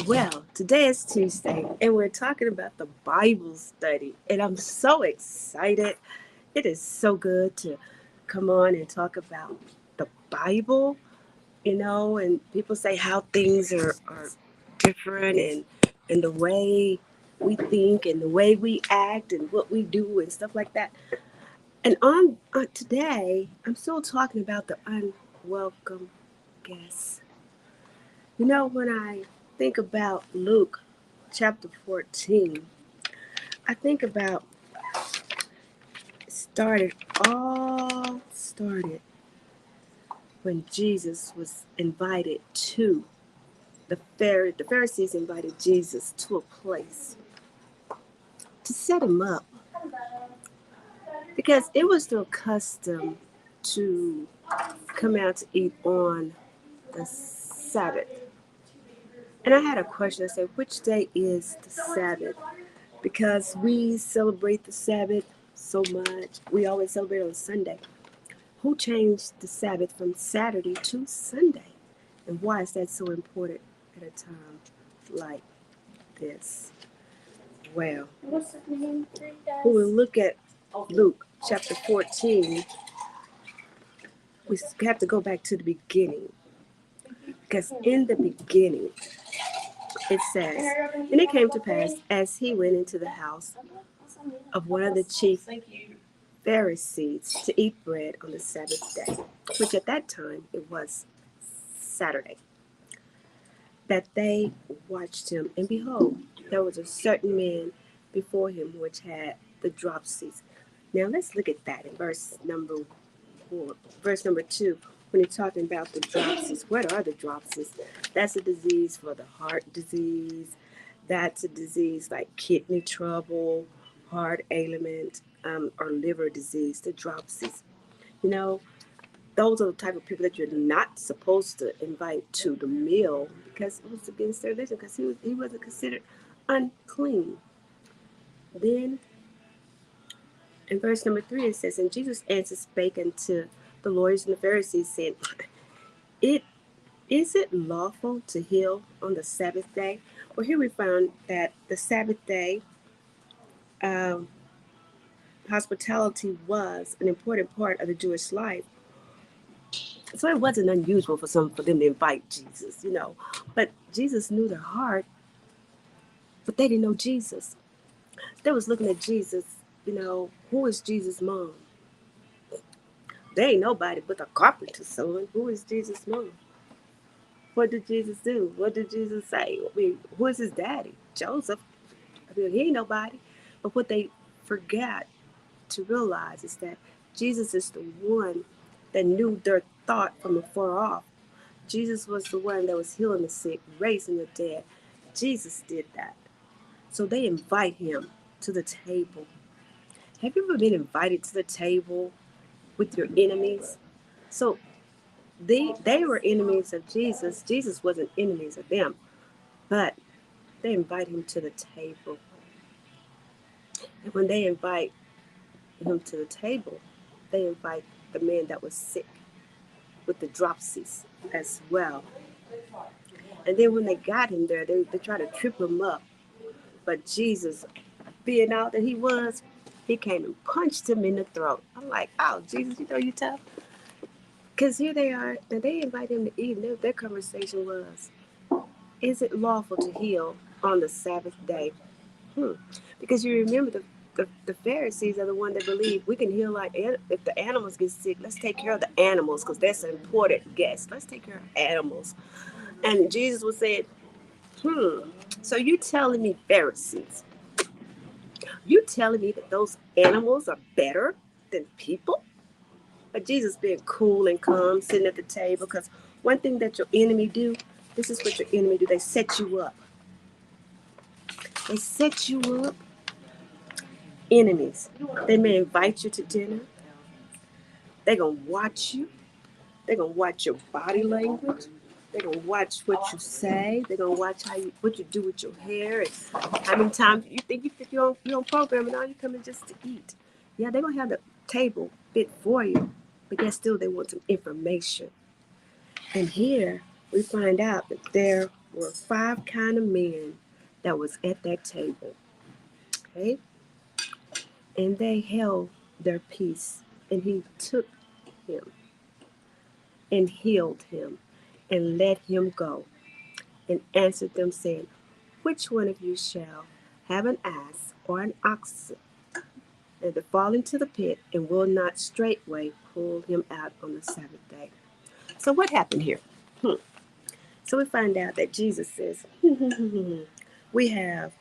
Well, today is Tuesday, and we're talking about the Bible study, and I'm so excited. It is so good to come on and talk about the Bible, and people say how things are different and the way we think and the way we act and what we do and stuff like that. And on today, I'm still talking about the unwelcome guests. When I think about Luke chapter 14, I think about started all started when Jesus was invited to the Pharisees invited Jesus to a place to set him up because it was their custom to come out to eat on the Sabbath. And I had a question. I said, which day is the Sabbath? Because we celebrate the Sabbath so much. We always celebrate on Sunday. Who changed the Sabbath from Saturday to Sunday? And why is that so important at a time like this? Well, when we look at Luke chapter 14, we have to go back to the beginning. Because in the beginning, it says, and it came to pass as he went into the house of one of the chief Pharisees to eat bread on the Sabbath day, which at that time it was Saturday, that they watched him, and behold, there was a certain man before him which had the dropsies. Now let's look at that in verse number 2, when he's talking about the dropsies. What are the dropsies? That's a disease for the heart disease. That's a disease like kidney trouble, heart ailment, or liver disease, the dropsies. You know, those are the type of people that you're not supposed to invite to the meal because it was against their religion, because he wasn't considered unclean. Then in verse number 3 it says, and Jesus answered spake unto the lawyers and the Pharisees, saying, It is it lawful to heal on the Sabbath day? Well, here we found that the Sabbath day, um, hospitality was an important part of the Jewish life. So it wasn't unusual for them to invite Jesus. But Jesus knew their heart, but they didn't know Jesus. They was looking at Jesus, who is Jesus' mom? They ain't nobody but the carpenter's son. Who is Jesus' mom? What did Jesus do? What did Jesus say? I mean, who is his daddy? Joseph. I mean, he ain't nobody. But what they forgot to realize is that Jesus is the one that knew their thought from afar off. Jesus was the one that was healing the sick, raising the dead. Jesus did that. So they invite him to the table. Have you ever been invited to the table with your enemies? So they were enemies of Jesus. Jesus wasn't enemies of them, but they invite him to the table. And when they invite him to the table, they invite the man that was sick with the dropsies as well. And then when they got him there, they tried to trip him up. But Jesus, being all that he was, he came and punched him in the throat. I'm like, oh, Jesus, you tough. Because here they are, and they invite him to eat, and their conversation was, is it lawful to heal on the Sabbath day? Because you remember the Pharisees are the one that believe we can heal, like if the animals get sick, let's take care of the animals because that's an important guest. Let's take care of animals. And Jesus was saying, so you telling me, Pharisees, you telling me that those animals are better than people? But Jesus being cool and calm, sitting at the table, because one thing that your enemy do, this is what your enemy do, they set you up. They set you up. Enemies. They may invite you to dinner. They're going to watch you. They're going to watch your body language. They're going to watch what you say. They're going to watch what you do with your hair. And how many times you think you're on program and all you coming just to eat. Yeah, they're going to have the table fit for you. But yet still they want some information. And here we find out that there were five kind of men that was at that table. Okay? And they held their peace. And he took him and healed him and let him go and answered them, saying, which one of you shall have an ass or an ox and to fall into the pit and will not straightway pull him out on the Sabbath day? So what happened here? So we find out that Jesus says, we have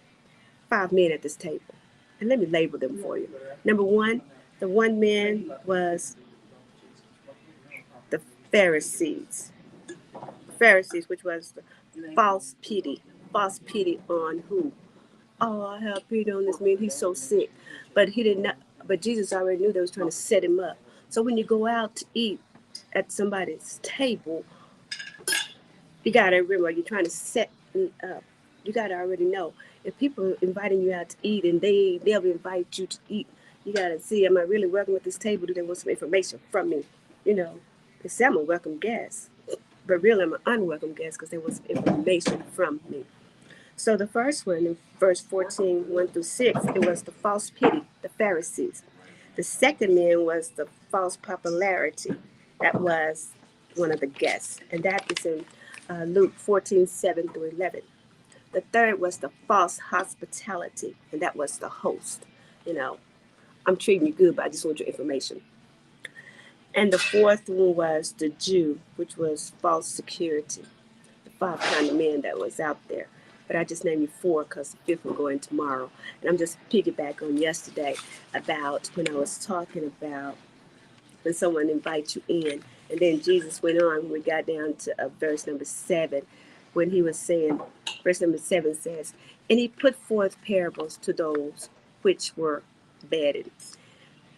five men at this table. And let me label them for you. Number one, the one man was the Pharisees. Pharisees, which was the false pity. False pity on who? Oh, I have pity on this man. He's so sick. But he did not. But Jesus already knew they was trying to set him up. So when you go out to eat at somebody's table, you gotta remember you're trying to set up. You gotta already know if people are inviting you out to eat and they'll invite you to eat. You gotta see, am I really welcome at this table? Do they want some information from me? You know, they say I'm a welcome guest, but really I'm an unwelcome guest because they want some information from me. So the first one in verse 14, 1 through 6, it was the false pity, the Pharisees. The second man was the false popularity. That was one of the guests. And that is in Luke 14, 7 through 11. The third was the false hospitality. And that was the host. You know, I'm treating you good, but I just want your information. And the fourth one was the Jew, which was false security. The five kind of men that was out there. But I just named you four because the fifth will go in tomorrow. And I'm just piggyback on yesterday about when I was talking about when someone invites you in. And then Jesus went on when we got down to verse number 7, when he was saying, verse number 7 says, and he put forth parables to those which were bedded.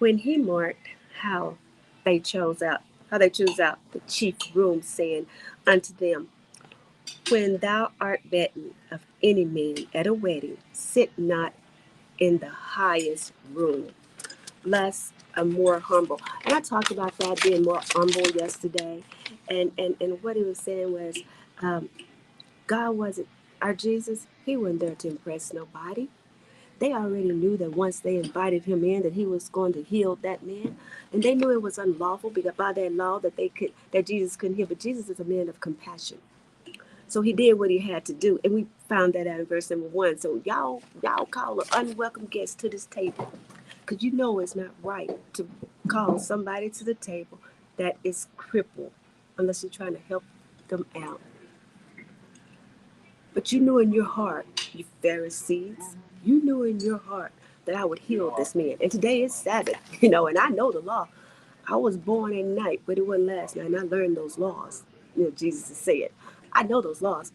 When he marked how they chose out the chief room, saying unto them, when thou art bidden of any man at a wedding, sit not in the highest room, less and more humble. And I talked about that being more humble yesterday. And what he was saying was, God wasn't, our Jesus, he wasn't there to impress nobody. They already knew that once they invited him in, that he was going to heal that man. And they knew it was unlawful because by that law that Jesus couldn't heal. But Jesus is a man of compassion. So he did what he had to do. And we found that out in verse number 1. So y'all call an unwelcome guest to this table. Because you know it's not right to call somebody to the table that is crippled unless you're trying to help them out. But you knew in your heart, you Pharisees, you knew in your heart that I would heal this man. And today is Sabbath, and I know the law. I was born at night, but it wasn't last night. And I learned those laws. Jesus has said, I know those laws.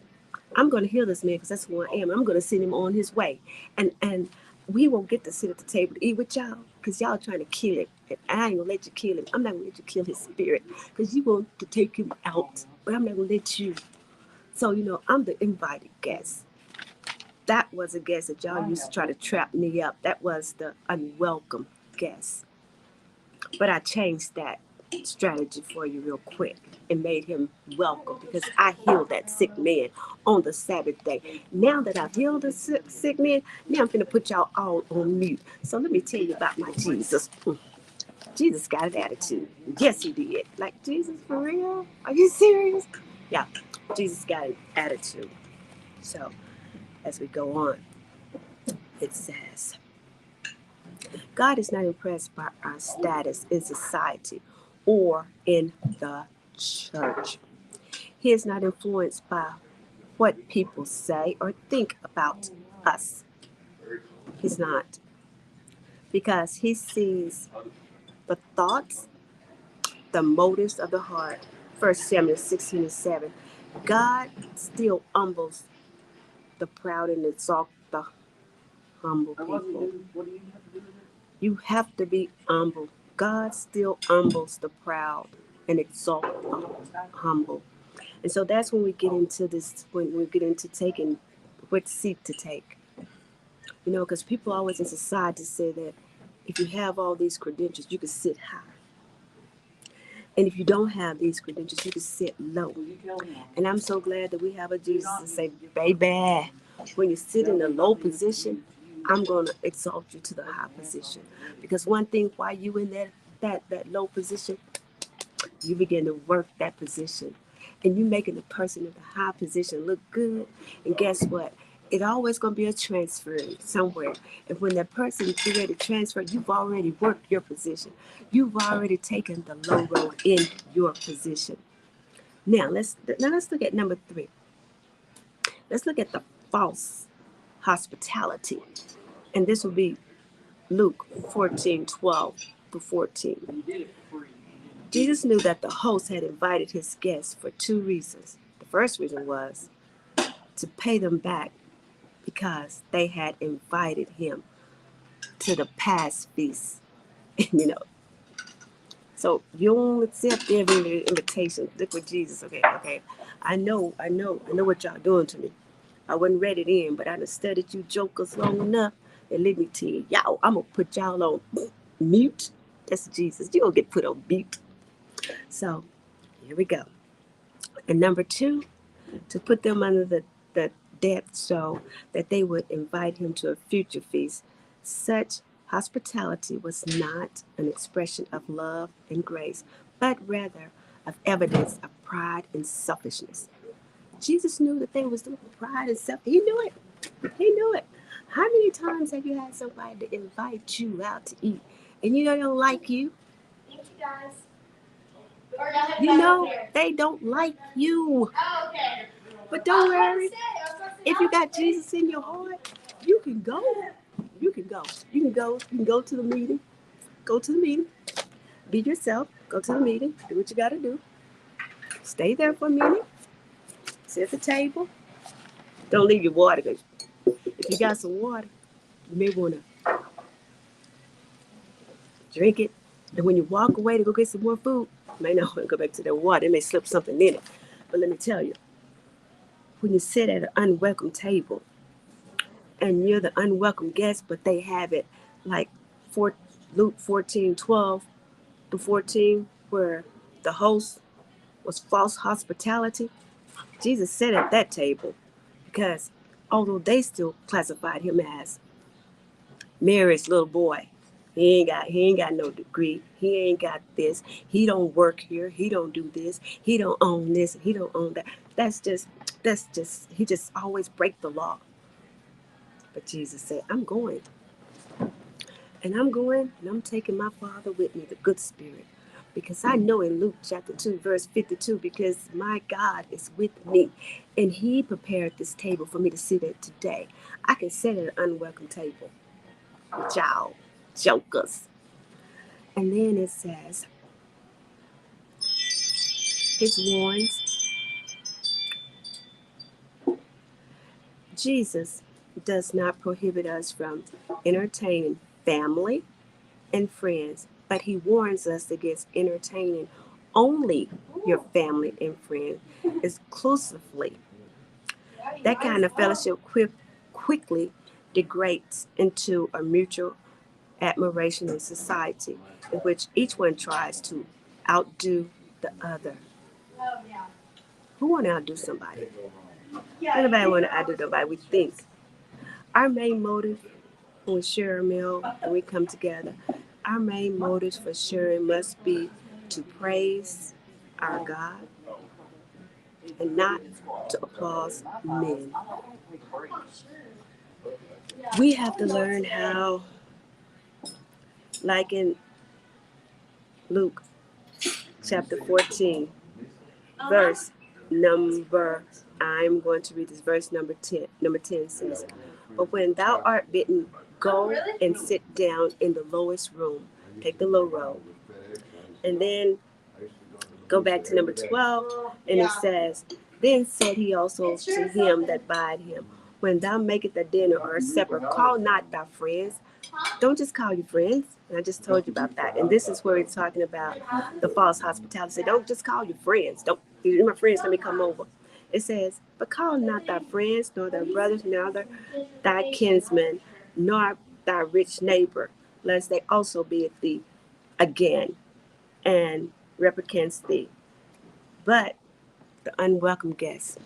I'm going to heal this man because that's who I am. I'm going to send him on his way. And we won't get to sit at the table to eat with y'all because y'all trying to kill him. And I ain't going to let you kill him. I'm not going to let you kill his spirit because you want to take him out. But I'm not going to let you. So, I'm the invited guest. That was a guest that y'all used to try to trap me up. That was the unwelcome guest. But I changed that strategy for you real quick and made him welcome because I healed that sick man on the Sabbath day. Now that I've healed the sick man, now I'm going to put y'all all on mute. So let me tell you about my Jesus. Jesus got an attitude. Yes, he did. Like, Jesus, for real? Are you serious? Yeah, Jesus got an attitude. So as we go on, it says, God is not impressed by our status in society or in the church. He is not influenced by what people say or think about us. He's not. Because he sees the thoughts, the motives of the heart. 1 Samuel 16:7. God still humbles the proud and exalts the humble people. You have to be humble. God still humbles the proud and exalts the humble. And so that's when we get into this, when we get into taking what seat to take. Because people always in society say that if you have all these credentials, you can sit high. And if you don't have these credentials, you can sit low. And I'm so glad that we have a Jesus to say, baby, when you sit in a low position, I'm going to exalt you to the high position. Because one thing, while you in that low position, you begin to work that position. And you making the person in the high position look good. And guess what? It always going to be a transfer somewhere. And when that person is ready to transfer, you've already worked your position. You've already taken the low road in your position. Now let's look at number 3. Let's look at the false hospitality. And this will be Luke 14:12-14. Jesus knew that the host had invited his guests for 2 reasons. The first reason was to pay them back because they had invited him to the past feast. you know, so you don't accept every invitation. Look with Jesus. Okay. I know what y'all doing to me. I wasn't ready then, but I done studied you jokers long enough. And let me tell you, y'all, I'm gonna put y'all on mute. That's Jesus. You don't get put on mute. So here we go. And number 2, to put them under the death so that they would invite him to a future feast. Such hospitality was not an expression of love and grace, but rather of evidence of pride and selfishness. Jesus knew that they was doing pride and self. He knew it. He knew it. How many times have you had somebody to invite you out to eat and you know they don't like you? Thank you guys. You know they don't like you. Oh, okay. But don't worry. If you got Jesus in your heart, you can go. You can go. You can go. You can go to the meeting. Go to the meeting. Be yourself. Go to the meeting. Do what you got to do. Stay there for a minute. Sit at the table. Don't leave your water. If you got some water, you may want to drink it. And when you walk away to go get some more food, you may not want to go back to that water. It may slip something in it. But let me tell you, when you sit at an unwelcome table and you're the unwelcome guest, but they have it like Luke 14:12-14, where the host was false hospitality. Jesus sat at that table because although they still classified him as Mary's little boy, he ain't got no degree. He ain't got this. He don't work here. He don't do this. He don't own this. He don't own that. That's just he just always break the law. But Jesus said, I'm going. And I'm going and I'm taking my Father with me, the good spirit. Because I know in Luke chapter 2, verse 52, because my God is with me and he prepared this table for me to sit at today. I can sit at an unwelcome table with y'all jokers. And then it says, his warns, Jesus does not prohibit us from entertaining family and friends, but he warns us against entertaining only your family and friends exclusively. That kind of fellowship quickly degrades into a mutual admiration in society in which each one tries to outdo the other. Who want to outdo somebody? Anybody want to outdo nobody? We think. Our main motive when we share a meal and we come together, our main motives for sharing must be to praise our God and not to applaud men. We have to learn how, like in Luke chapter 14, verse number, I'm going to read this verse number 10. Number 10 says, but when thou art bidden, go and sit down in the lowest room. Take the low road. And then go back to number 12, and it says, then said he also to him that bade him, when thou makest a dinner or a supper, call not thy friends. Don't just call your friends. And I just told you about that. And this is where it's talking about the false hospitality. Say, don't just call your friends. Don't, you're my friends, let me come over. It says, but call not thy friends, nor thy brothers, nor thy kinsmen, nor thy rich neighbor, lest they also be at thee again, and replicants thee. But the unwelcome guest,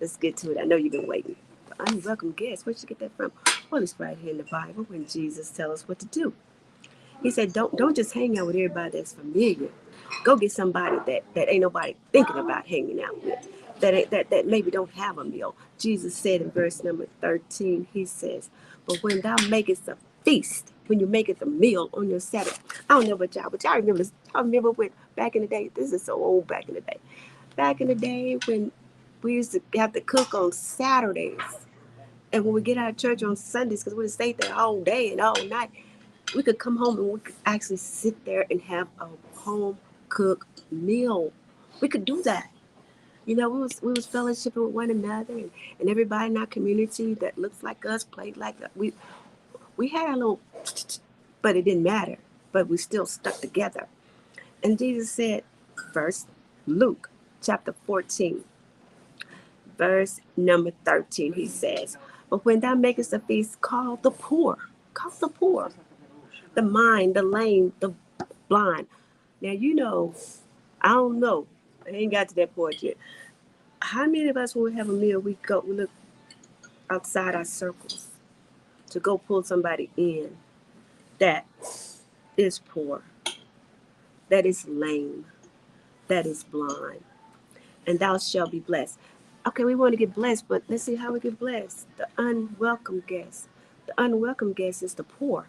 let's get to it. I know you've been waiting. The unwelcome guest, where'd you get that from? Well, it's right here in the Bible when Jesus tells us what to do. He said, don't just hang out with everybody that's familiar. Go get somebody that ain't nobody thinking about hanging out with. That maybe don't have a meal. Jesus said in verse number 13, he says, but when thou makest a feast, when you make it a meal on your Sabbath. I don't know about y'all, but y'all remember this. I remember when back in the day, this is so old back in the day. Back in the day when we used to have to cook on Saturdays. And when we get out of church on Sundays, because we stayed there all day and all night, we could come home and we could actually sit there and have a home cooked meal. We could do that. You know, we was fellowshipping with one another, and everybody in our community that looks like us, played like us. We had a little, but it didn't matter. But we still stuck together. And Jesus said, verse Luke chapter 14, verse number 13, he says, but when thou makest a feast, call the poor, the blind, the lame, the blind. Now, you know, I don't know. I ain't got to that point yet. How many of us, when we have a meal, we look outside our circles to go pull somebody in that is poor, that is lame, that is blind, and thou shalt be blessed. Okay, we want to get blessed, but let's see how we get blessed. The unwelcome guest. The unwelcome guest is the poor.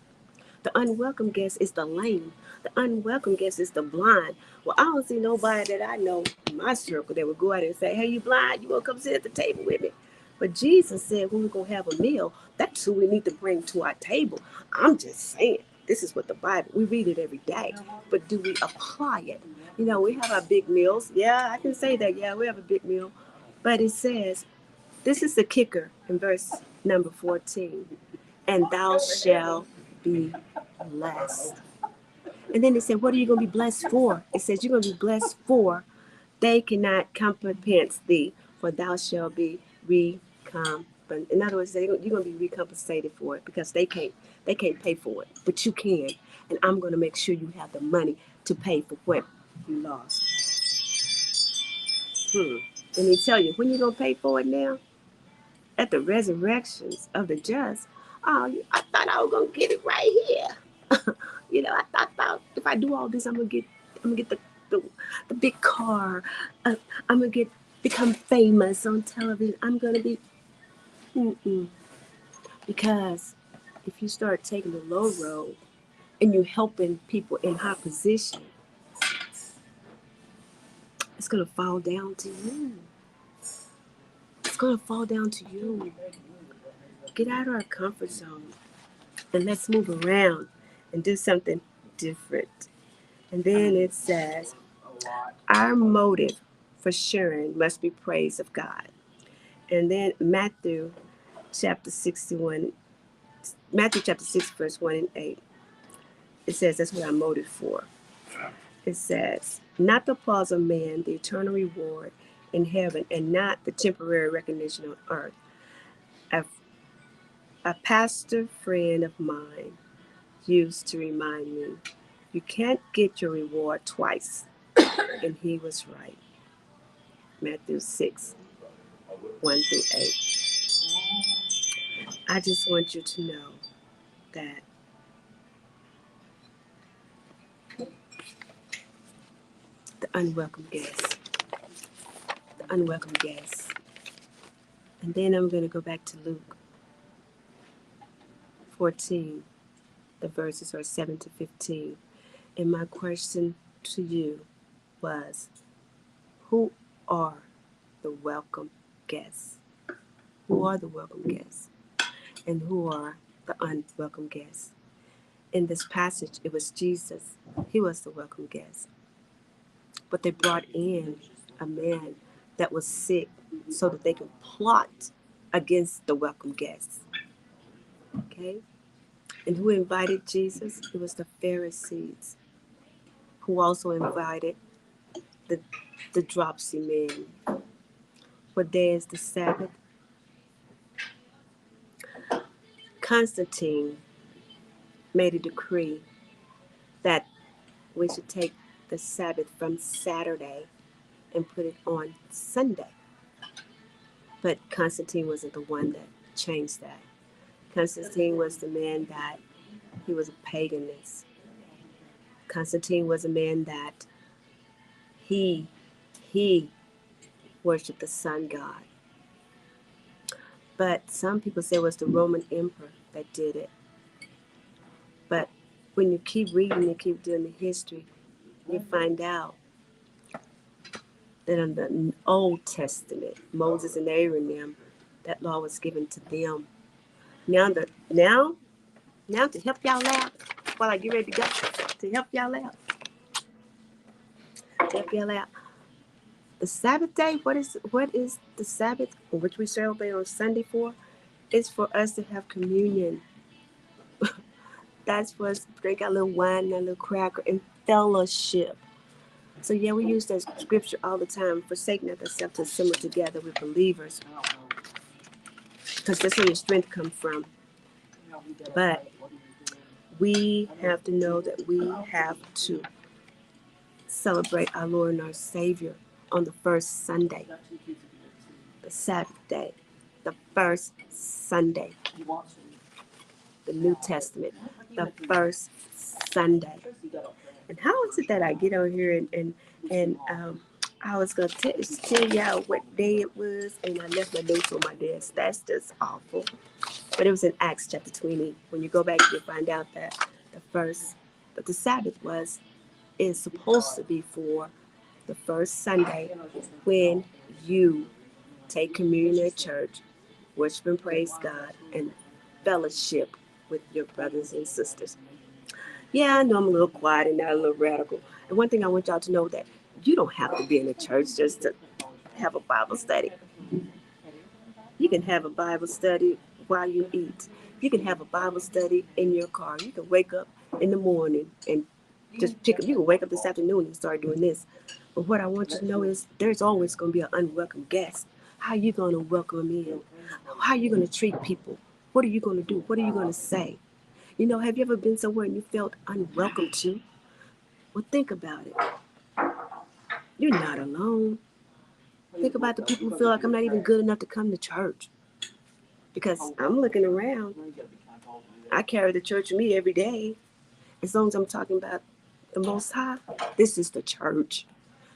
The unwelcome guest is the lame. The unwelcome guest is the blind. Well, I don't see nobody that I know in my circle that would go out and say, hey, you blind, you want to come sit at the table with me? But Jesus said when we're going to have a meal, that's who we need to bring to our table. I'm just saying, this is what the Bible, we read it every day, but do we apply it? You know, we have our big meals. Yeah, I can say that. Yeah, we have a big meal. But it says, this is the kicker in verse number 14, and thou shalt be blessed. And then it said, what are you going to be blessed for? It says, you're going to be blessed for they cannot recompense thee, for thou shalt be recompensated. In other words, you're going to be recompensated for it because they can't pay for it, but you can. And I'm going to make sure you have the money to pay for what you lost. Let me tell you, when you going to pay for it now? At the resurrections of the just. Oh, I thought I was going to get it right here. You know, I thought if I do all this, I'm gonna get the big car. I'm gonna become famous on television. I'm gonna be, mm-mm. Because if you start taking the low road and you're helping people in high position, it's gonna fall down to you. It's gonna fall down to you. Get out of our comfort zone and let's move around and do something different. And then it says, our motive for sharing must be praise of God. And then chapter 61, Matthew chapter 6, verse 1 and 8, it says that's what I'm motive for. It says, not the applause of man, the eternal reward in heaven, and not the temporary recognition on earth. A, a pastor friend of mine used to remind me, you can't get your reward twice. And he was right. Matthew 6, 1 through 8. I just want you to know that the unwelcome guests, the unwelcome guests. And then I'm going to go back to Luke 14. The verses are 7 to 15. And my question to you was, who are the welcome guests? Who are the welcome guests? And who are the unwelcome guests? In this passage, it was Jesus. He was the welcome guest. But they brought in a man that was sick so that they could plot against the welcome guests. Okay? And who invited Jesus? It was the Pharisees, who also invited the, the dropsy men. What day is the Sabbath? Constantine made a decree that we should take the Sabbath from Saturday and put it on Sunday. But Constantine wasn't the one that changed that. Constantine was the man that he was a paganist. Constantine was a man that he he worshipped the sun god. But some people say it was the Roman emperor that did it. But when you keep reading and keep doing the history, you find out that in the Old Testament, Moses and Aaron and them, that law was given to them. Now to help y'all out, while I get ready to go, to help y'all out. The Sabbath day, what is the Sabbath, which we celebrate on Sunday for? Is for us to have communion. That's for us to drink our little wine and our little cracker and fellowship. So yeah, we use that scripture all the time, forsaking not ourselves to assemble together with believers, because that's where your strength comes from. But we have to know that we have to celebrate our Lord and our Savior on the first Sunday, the Sabbath day, the first Sunday, the New Testament, the first Sunday. And how is it that I get on here and I was gonna tell y'all what day it was, and I left my notes on my desk. That's just awful. But it was in Acts chapter 20. When you go back, you'll find out that the first, that the Sabbath is supposed to be for the first Sunday when you take communion at church, worship and praise God, and fellowship with your brothers and sisters. Yeah, I know I'm a little quiet and not a little radical. And one thing I want y'all to know that you don't have to be in a church just to have a Bible study. You can have a Bible study while you eat. You can have a Bible study in your car. You can wake up in the morning and just pick up. You can wake up this afternoon and start doing this. But what I want you to know is there's always going to be an unwelcome guest. How are you going to welcome them in? How are you going to treat people? What are you going to do? What are you going to say? You know, have you ever been somewhere and you felt unwelcome to? Well, think about it. You're not alone. Think about the people who feel like I'm not even good enough to come to church. Because I'm looking around. I carry the church with me every day. As long as I'm talking about the Most High, this is the church.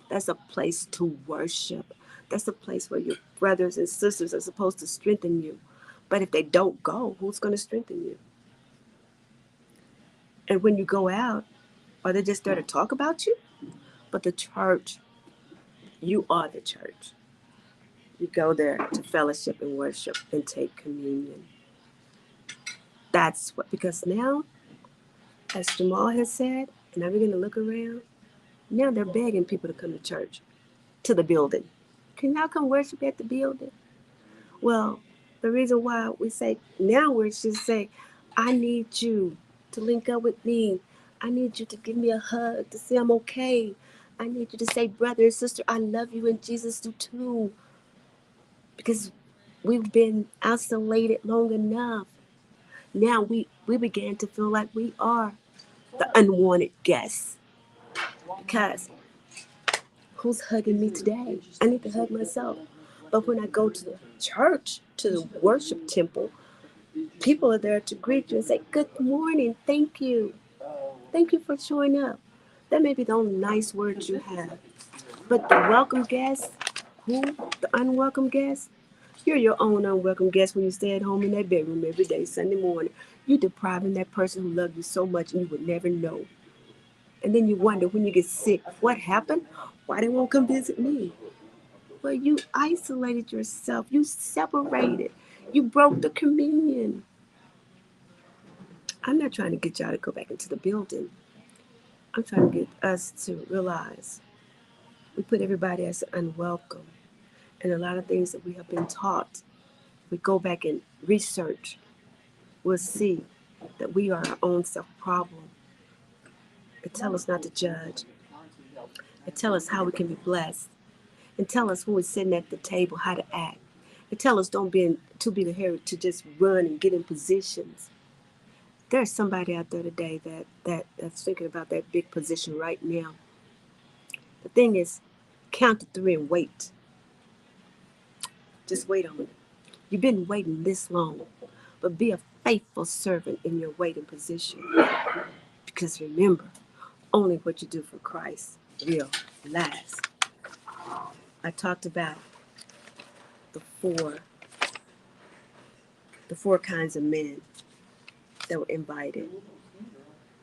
That's a place to worship. That's a place where your brothers and sisters are supposed to strengthen you. But if they don't go, who's going to strengthen you? And when you go out, are they just there to talk about you? But the church, you are the church. You go there to fellowship and worship and take communion. That's what, because now, as Jamal has said, and I begin to look around, now they're begging people to come to church, to the building. Can y'all come worship at the building? Well, the reason why we say now we should say, I need you to link up with me. I need you to give me a hug to say I'm okay. I need you to say, brother and sister, I love you and Jesus do too. Because we've been isolated long enough. Now we began to feel like we are the unwanted guests. Because who's hugging me today? I need to hug myself. But when I go to the church, to the worship temple, people are there to greet you and say, good morning, thank you. Thank you for showing up. That may be the only nice words you have. But the welcome guests, who? The unwelcome guests? You're your own unwelcome guest when you stay at home in that bedroom every day, Sunday morning. You're depriving that person who loved you so much and you would never know. And then you wonder when you get sick, what happened? Why they won't come visit me? Well, you isolated yourself. You separated. You broke the communion. I'm not trying to get y'all to go back into the building. I'm trying to get us to realize we put everybody as unwelcome. And a lot of things that we have been taught, we go back and research, we'll see that we are our own self problem. It tell us not to judge. It tell us how we can be blessed. And tell us when we're sitting at the table how to act. And tell us don't be too big a hurry to just run and get in positions. There's somebody out there today that's thinking about that big position right now. The thing is, count to three and wait. Just wait on it. You've been waiting this long, but be a faithful servant in your waiting position. Because remember, only what you do for Christ will last. I talked about the four the four kinds of men that were invited.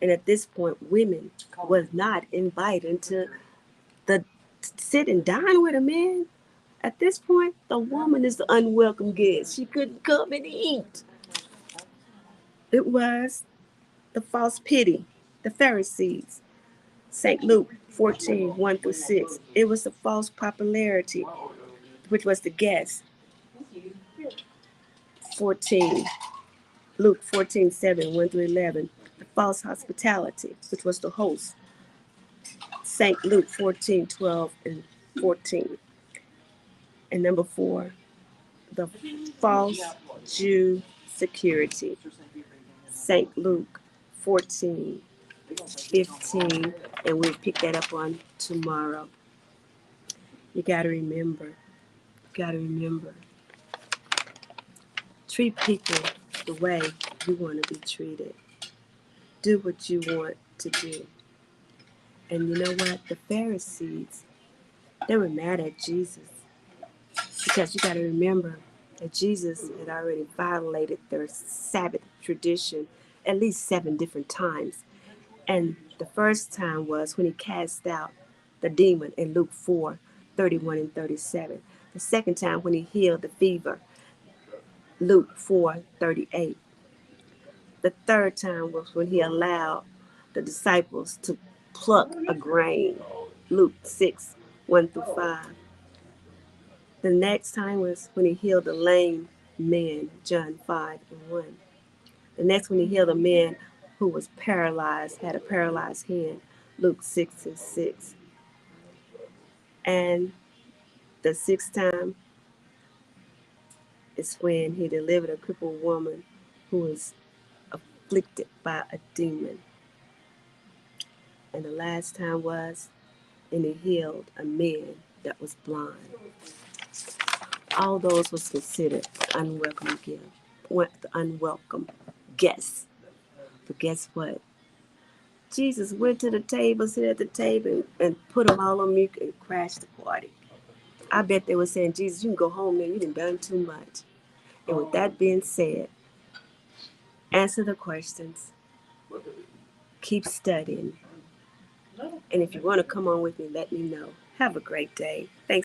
And at this point, women was not invited to the sit and dine with a man. At this point, the woman is the unwelcome guest. She couldn't come and eat. It was the false pity, the Pharisees. St. Luke 14, 1 through 6. It was the false popularity, which was the guest. 14, Luke 14, 7, 1 through 11. The false hospitality, which was the host. St. Luke 14, 12 and 14. And number 4, the false Jew security. St. Luke 14, 15, and we'll pick that up on tomorrow. You got to remember, treat people the way you want to be treated. Do what you want to do. And you know what? The Pharisees, they were mad at Jesus because you got to remember that Jesus had already violated their Sabbath tradition at least 7 different times. And the first time was when he cast out the demon in Luke 4, 31 and 37. The second time when he healed the fever, Luke 4, 38. The third time was when he allowed the disciples to pluck a grain, Luke 6, 1 through 5. The next time was when he healed the lame man, John 5 and 1. The next when he healed a man who was paralyzed, had a paralyzed hand, Luke 6 and 6. And the sixth time is when he delivered a crippled woman who was afflicted by a demon. And the last time was when he healed a man that was blind. All those was considered unwelcome unwelcome guests. But guess what? Jesus went to the table, sit at the table, and put them all on mute and crashed the party. I bet they were saying, Jesus, you can go home now. You done done too much. And with that being said, answer the questions. Keep studying. And if you want to come on with me, let me know. Have a great day. Thanks.